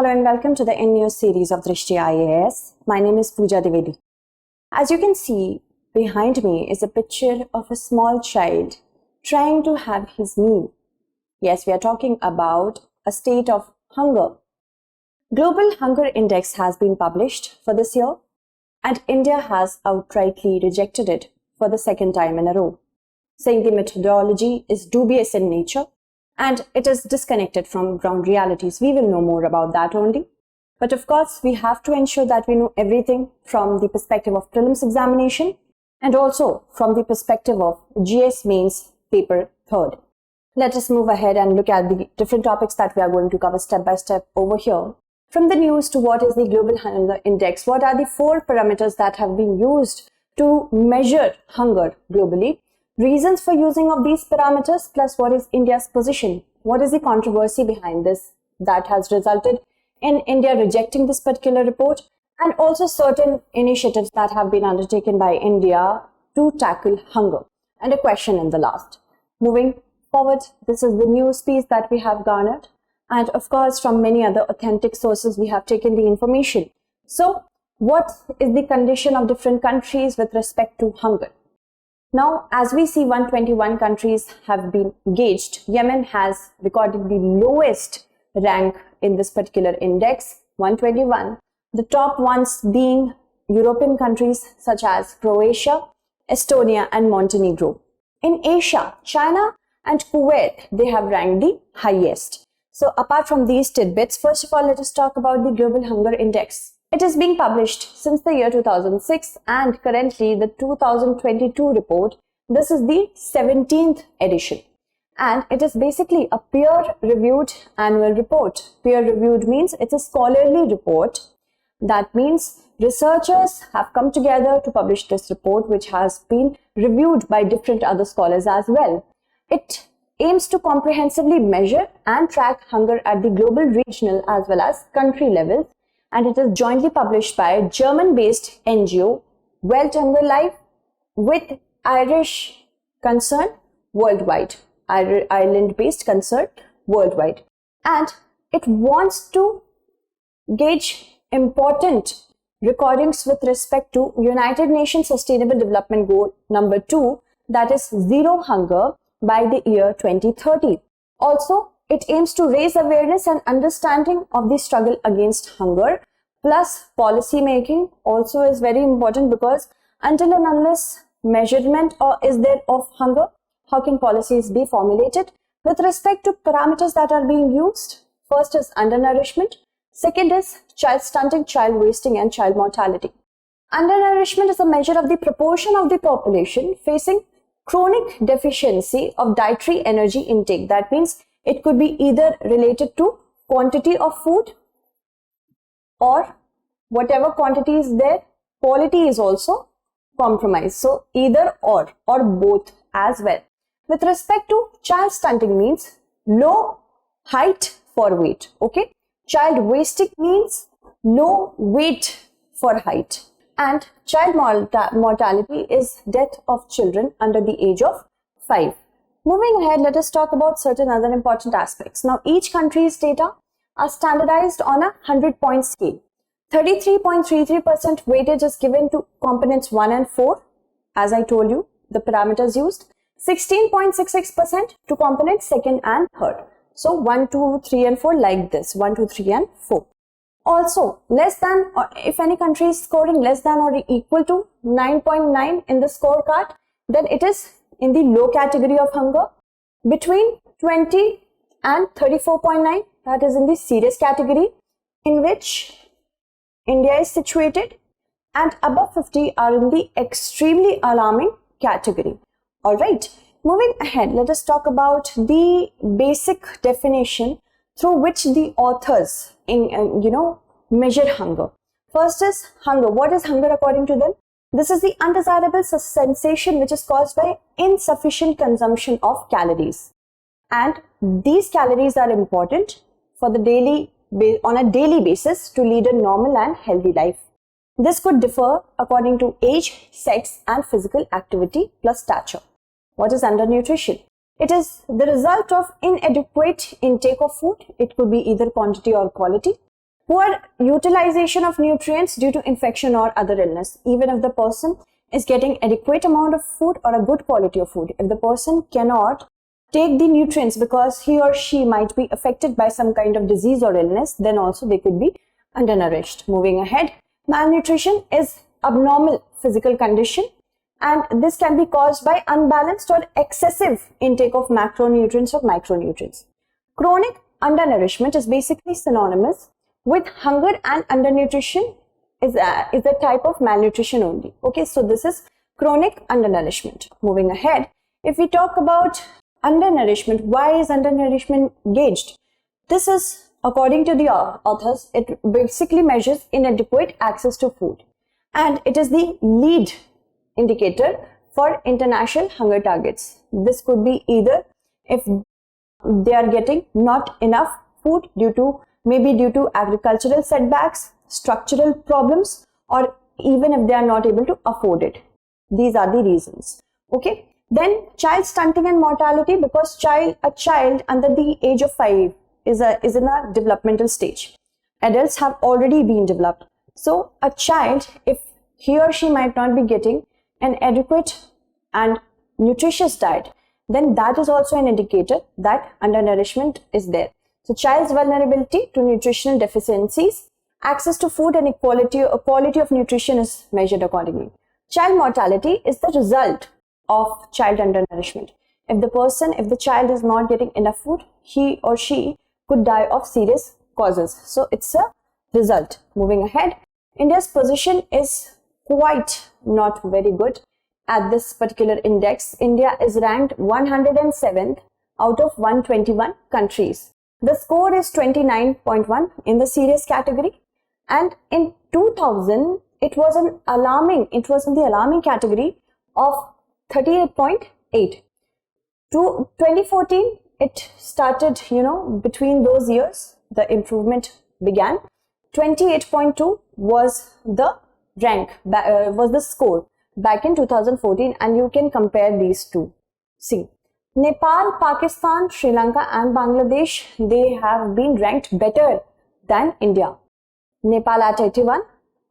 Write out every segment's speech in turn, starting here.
Hello and welcome to the in-news series of Drishti IAS. My name is Pooja Dwivedi. As you can see, behind me is a picture of a small child trying to have his meal. Yes, we are talking about a state of hunger. Global Hunger Index has been published for this year, and India has outrightly rejected it for the second time in a row, saying the methodology is dubious in nature and it is disconnected from ground realities. We will know more about that only. But of course, we have to ensure that we know everything from the perspective of prelims examination and also from the perspective of GS Mains paper 3rd. Let us move ahead and look at the different topics that we are going to cover step by step over here. From the news to what is the Global Hunger Index, what are the 4 parameters that have been used to measure hunger globally, reasons for using of these parameters, plus what is India's position, what is the controversy behind this that has resulted in India rejecting this particular report, and also certain initiatives that have been undertaken by India to tackle hunger, and a question in the last. Moving forward, this is the news piece that we have garnered, and of course from many other authentic sources we have taken the information. So what is the condition of different countries with respect to hunger? Now, as we see, 121 countries have been gauged. Yemen has recorded the lowest rank in this particular index, 121. The top ones being European countries such as Croatia, Estonia and Montenegro. In Asia, China and Kuwait, they have ranked the highest. So apart from these tidbits, first of all, let us talk about the Global Hunger Index. It is being published since the year 2006 and currently the 2022 report. This is the 17th edition and it is basically a peer-reviewed annual report. Peer-reviewed means it's a scholarly report. That means researchers have come together to publish this report, which has been reviewed by different other scholars as well. It aims to comprehensively measure and track hunger at the global, regional as well as country levels. And it is jointly published by a German-based NGO, Welt Hunger Life, with Irish Concern Worldwide, Ireland-based Concern Worldwide. And it wants to gauge important recordings with respect to United Nations Sustainable Development Goal number 2, that is zero hunger by the year 2030. Also, it aims to raise awareness and understanding of the struggle against hunger, plus policy making also is very important, because until and unless measurement is there of hunger, how can policies be formulated? With respect to parameters that are being used, first is undernourishment, second is child stunting, child wasting and child mortality. Undernourishment is a measure of the proportion of the population facing chronic deficiency of dietary energy intake. That means it could be either related to quantity of food or whatever quantity is there, quality is also compromised. So either or both as well. With respect to child stunting means low height for weight. Okay. Child wasting means low weight for height. And child mortality is death of children under the age of 5. Moving ahead, let us talk about certain other important aspects. Now, each country's data are standardized on a 100-point scale. 33.33% weightage is given to components 1 and 4, as I told you, the parameters used. 16.66% to components 2nd and 3rd. So, 1, 2, 3 and 4 like this, 1, 2, 3 and 4. Also, less than, or if any country is scoring less than or equal to 9.9 in the scorecard, then it is in the low category of hunger. Between 20 and 34.9, that is in the serious category, in which India is situated, and above 50 are in the extremely alarming category. Alright, moving ahead, let us talk about the basic definition through which the authors measure hunger. First is hunger. What is hunger according to them? This is the undesirable sensation which is caused by insufficient consumption of calories. And these calories are important for the on a daily basis to lead a normal and healthy life. This could differ according to age, sex and physical activity plus stature. What is undernutrition? It is the result of inadequate intake of food. It could be either quantity or quality. Poor utilization of nutrients due to infection or other illness. Even if the person is getting adequate amount of food or a good quality of food, if the person cannot take the nutrients because he or she might be affected by some kind of disease or illness, then also they could be undernourished. Moving ahead, malnutrition is abnormal physical condition, and this can be caused by unbalanced or excessive intake of macronutrients or micronutrients. Chronic undernourishment is basically synonymous with hunger, and undernutrition is a type of malnutrition only. Okay, so this is chronic undernourishment. Moving ahead, if we talk about undernourishment, why is undernourishment gauged? This is, according to the authors, it basically measures inadequate access to food, and it is the lead indicator for international hunger targets. This could be either if they are getting not enough food maybe due to agricultural setbacks, structural problems, or even if they are not able to afford it. These are the reasons. Okay. Then child stunting and mortality, because a child under the age of 5 is in a developmental stage. Adults have already been developed. So a child, if he or she might not be getting an adequate and nutritious diet, then that is also an indicator that undernourishment is there. So child's vulnerability to nutritional deficiencies, access to food and quality of nutrition is measured accordingly. Child mortality is the result of child undernourishment. If the child is not getting enough food, he or she could die of serious causes. So it's a result. Moving ahead, India's position is quite not very good at this particular index. India is ranked 107th out of 121 countries. The score is 29.1 in the serious category, and in 2000 it was in the alarming category of 38.8. To 2014 it started, between those years the improvement began. 28.2 was the score back in 2014, and you can compare these two. See, Nepal, Pakistan, Sri Lanka and Bangladesh, they have been ranked better than India. Nepal at 81,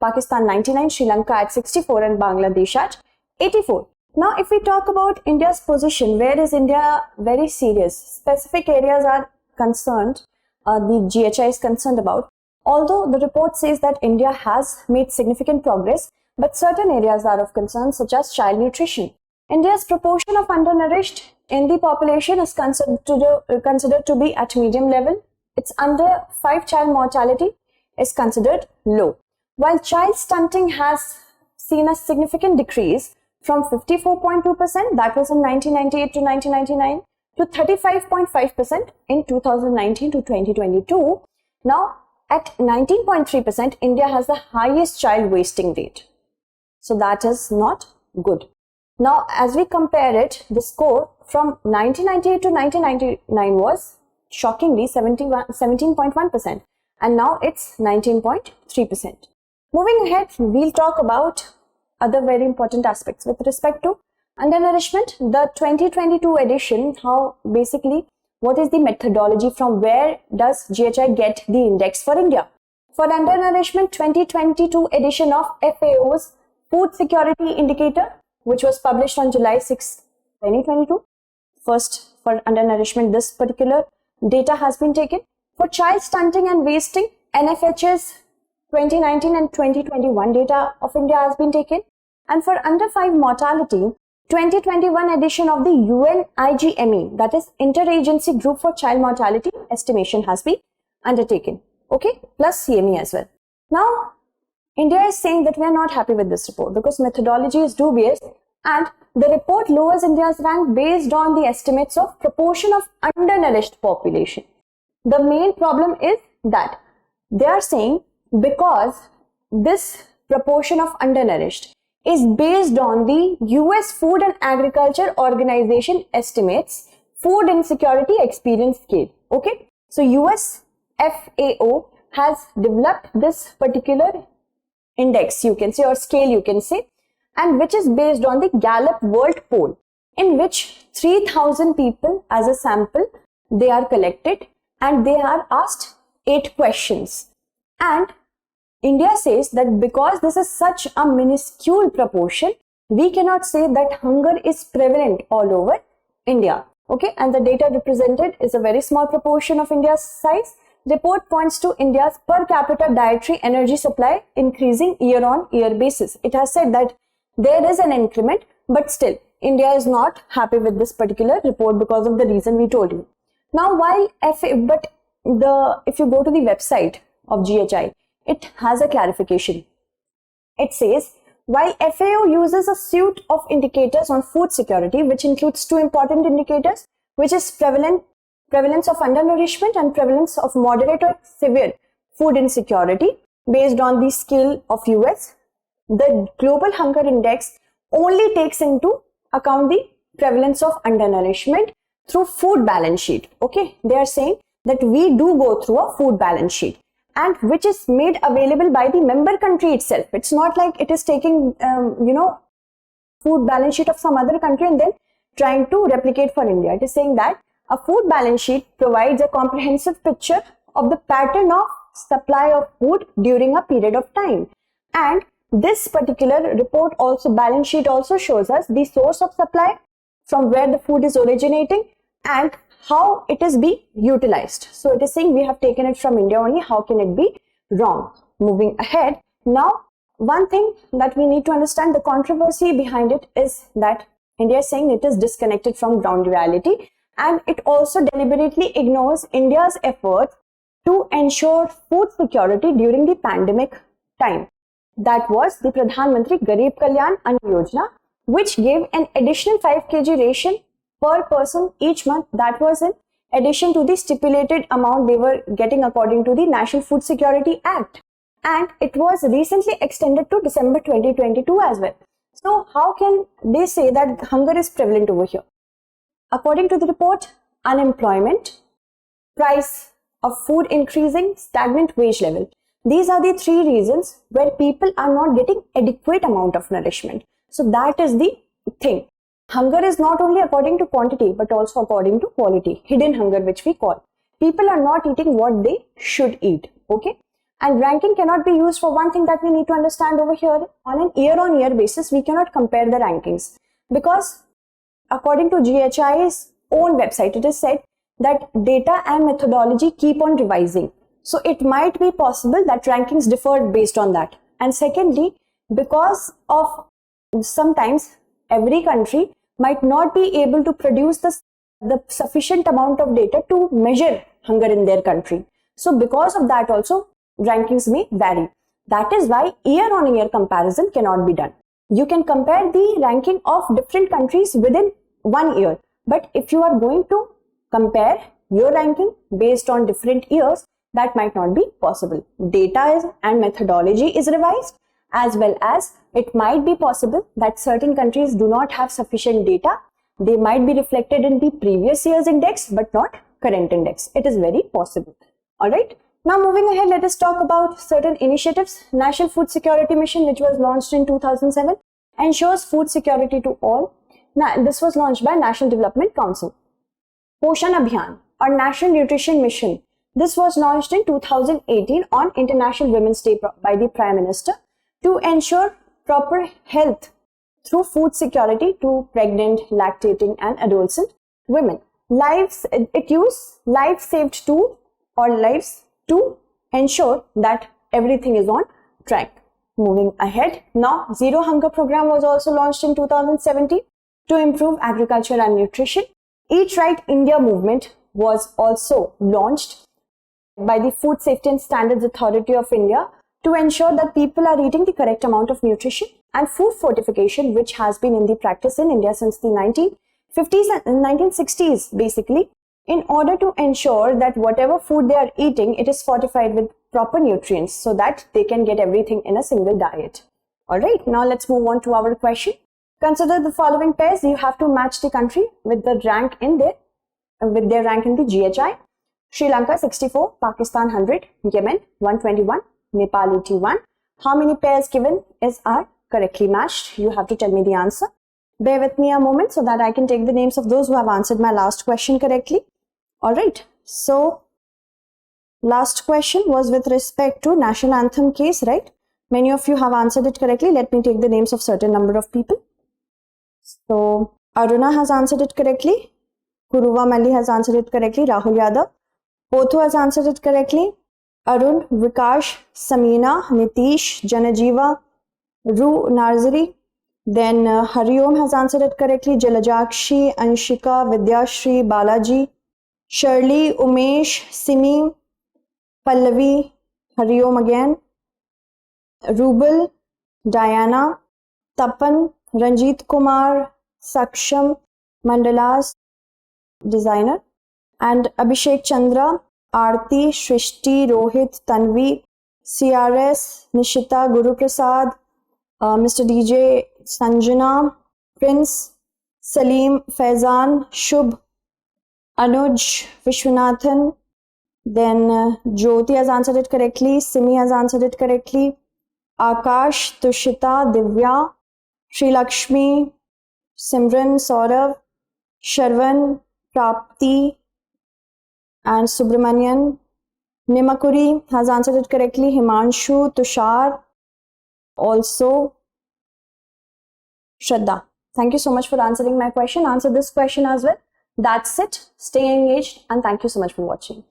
Pakistan 99, Sri Lanka at 64 and Bangladesh at 84. Now if we talk about India's position, where is India very serious? Specific areas are concerned, the GHI is concerned about. Although the report says that India has made significant progress, but certain areas are of concern, such as child nutrition. India's proportion of undernourished in the population is considered to be at medium level. It's under 5 child mortality is considered low. While child stunting has seen a significant decrease from 54.2%, that was in 1998 to 1999, to 35.5% in 2019 to 2022. Now, at 19.3%, India has the highest child wasting rate. So that is not good. Now, as we compare it, the score from 1998 to 1999 was shockingly 17.1%, and now it's 19.3%. Moving ahead, we'll talk about other very important aspects with respect to undernourishment. The 2022 edition, what is the methodology, from where does GHI get the index for India? For undernourishment, 2022 edition of FAO's Food Security Indicator, which was published on July 6, 2022. First, for undernourishment, this particular data has been taken. For child stunting and wasting, NFH's 2019 and 2021 data of India has been taken. And for under 5 mortality, 2021 edition of the UNIGME, that is Interagency Group for Child Mortality estimation, has been undertaken. Okay, plus CME as well. Now, India is saying that we are not happy with this report because methodology is dubious, and the report lowers India's rank based on the estimates of proportion of undernourished population. The main problem is that they are saying because this proportion of undernourished is based on the US Food and Agriculture Organization estimates Food Insecurity Experience Scale. Okay, so US FAO has developed this particular index, you can say, or scale, you can say, and which is based on the Gallup World Poll, in which 3,000 people as a sample they are collected, and they are asked 8 questions. And India says that because this is such a minuscule proportion, we cannot say that hunger is prevalent all over India. Okay, and the data represented is a very small proportion of India's size. Report points to India's per capita dietary energy supply increasing year on year basis. It has said that there is an increment, but still India is not happy with this particular report because of the reason we told you. Now, while if you go to the website of GHI, it has a clarification. It says, while FAO uses a suite of indicators on food security, which includes two important indicators, which is prevalence of undernourishment and prevalence of moderate or severe food insecurity based on the scale of US, the Global Hunger Index only takes into account the prevalence of undernourishment through food balance sheet. Okay, they are saying that we do go through a food balance sheet, and which is made available by the member country itself. It's not like it is taking, food balance sheet of some other country and then trying to replicate for India. It is saying that a food balance sheet provides a comprehensive picture of the pattern of supply of food during a period of time. And this particular report also, balance sheet also shows us the source of supply, from where the food is originating, and how it is being utilized. So it is saying we have taken it from India only. How can it be wrong? Moving ahead. Now, one thing that we need to understand, the controversy behind it is that India is saying it is disconnected from ground reality, and it also deliberately ignores India's efforts to ensure food security during the pandemic time. That was the Pradhan Mantri Garib Kalyan Ann Yojana, which gave an additional 5 kg ration per person each month. That was in addition to the stipulated amount they were getting according to the National Food Security Act. And it was recently extended to December 2022 as well. So how can they say that hunger is prevalent over here? According to the report, unemployment, price of food increasing, stagnant wage level. These are the 3 reasons where people are not getting adequate amount of nourishment. So that is the thing. Hunger is not only according to quantity, but also according to quality. Hidden hunger, which we call. People are not eating what they should eat. Okay. And ranking cannot be used for one thing that we need to understand over here. On an year-on-year basis, we cannot compare the rankings, because according to GHI's own website, it is said that data and methodology keep on revising. So it might be possible that rankings differed based on that. And secondly, because of sometimes every country might not be able to produce the sufficient amount of data to measure hunger in their country. So because of that also, rankings may vary. That is why year-on-year comparison cannot be done. You can compare the ranking of different countries within 1 year. But if you are going to compare your ranking based on different years, that might not be possible. Data and methodology is revised, as well as it might be possible that certain countries do not have sufficient data. They might be reflected in the previous year's index, but not current index. It is very possible. All right. Now moving ahead, let us talk about certain initiatives. National Food Security Mission, which was launched in 2007, ensures food security to all. Now, this was launched by National Development Council. Poshan Abhiyan or National Nutrition Mission. This was launched in 2018 on International Women's Day by the Prime Minister to ensure proper health through food security to pregnant, lactating and adolescent women. It used life saved tool or lives to ensure that everything is on track. Moving ahead, now Zero Hunger Program was also launched in 2017 to improve agriculture and nutrition. Eat Right India movement was also launched by the Food Safety and Standards Authority of India to ensure that people are eating the correct amount of nutrition, and food fortification, which has been in the practice in India since the 1950s and 1960s basically, in order to ensure that whatever food they are eating, it is fortified with proper nutrients so that they can get everything in a single diet. Alright, now let's move on to our question. Consider the following pairs. You have to match the country with the rank in their rank in the GHI. Sri Lanka 64, Pakistan 100, Yemen 121, Nepal 81. How many pairs given are correctly matched? You have to tell me the answer. Bear with me a moment so that I can take the names of those who have answered my last question correctly. Alright, so Last question was with respect to national anthem case, right? Many of you have answered it correctly. Let me take the names of certain number of people. So Aruna has answered it correctly. Kuruva Malli has answered it correctly. Rahul Yadav. Pothu has answered it correctly. Arun, Vikash, Samina, Nitish, Janajiva, Ru Narzari. Then Hariom has answered it correctly. Jalajakshi, Anshika, Vidyashri, Balaji, Shirley, Umesh, Simi, Pallavi, Hariom again. Rubal, Diana, Tapan, Ranjit Kumar, Saksham, Mandalas, designer, and Abhishek Chandra, Aarti, Shrishti, Rohit, Tanvi, CRS, Nishita, Guru Prasad, Mr. DJ, Sanjana, Prince, Salim, Faizan, Shubh, Anuj, Vishwanathan. Then Jyoti has answered it correctly. Simi has answered it correctly. Akash, Tushita, Divya, Sri Lakshmi, Simran, Saurav, Sharvan, Prapti, and Subramanian. Nimakuri has answered it correctly. Himanshu, Tushar, also Shraddha. Thank you so much for answering my question. Answer this question as well. That's it. Stay engaged and thank you so much for watching.